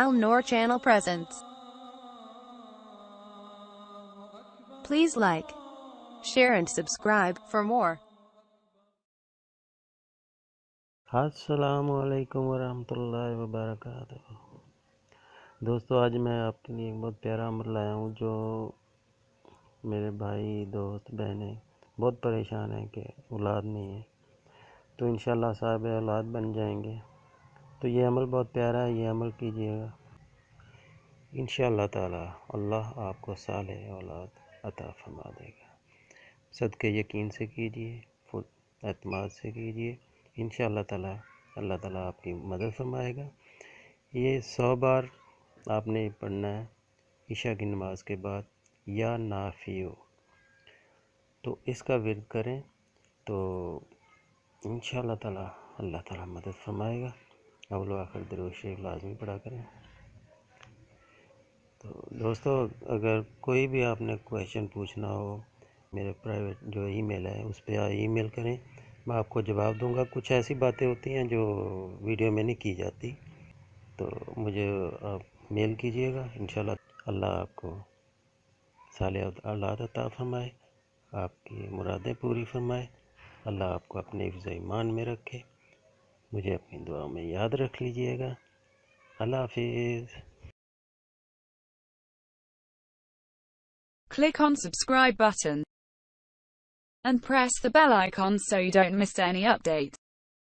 Al Noor channel presents. Please like, share and subscribe for more. अस्सलामु अलैकुम वरहमतुल्लाहि वबरकातुहू। दोस्तों, आज मैं आपके लिए एक बहुत प्यारा अमर लाया हूँ जो मेरे भाई दोस्त बहनें बहुत परेशान हैं कि औलाद नहीं है, तो इंशाल्लाह साहब औलाद बन जाएंगे। तो ये अमल बहुत प्यारा है, ये अमल कीजिएगा इंशाअल्लाह ताला अल्लाह आपको सालेह औलाद अता फरमा देगा। सदके यकीन से कीजिए, फुल एतमाद से कीजिए, इंशाअल्लाह ताला अल्लाह ताला आपकी मदद फरमाएगा। ये 100 बार आपने पढ़ना है ईशा की नमाज के बाद, या नाफियो। तो इसका विर्द करें तो इंशाअल्लाह ताला अल्लाह ताला मदद फरमाएगा। अव्वल आखिर दरूद शरीफ लाजमी पढ़ा करें। तो दोस्तों, अगर कोई भी आपने क्वेश्चन पूछना हो, मेरे प्राइवेट जो ईमेल है उस पर ईमेल करें, मैं आपको जवाब दूंगा। कुछ ऐसी बातें होती हैं जो वीडियो में नहीं की जाती, तो मुझे आप मेल कीजिएगा। इंशाल्लाह अल्लाह आपको सालेह औलाद अता फरमाए, आपकी मुरादें पूरी फरमाए। अल्लाह आपको अपने हिफ्ज़ ईमान में रखे। मुझे अपनी दुआ में याद रख लीजिएगा। अल्लाह हाफिज़। Click on subscribe button and press the bell icon so you don't miss any update.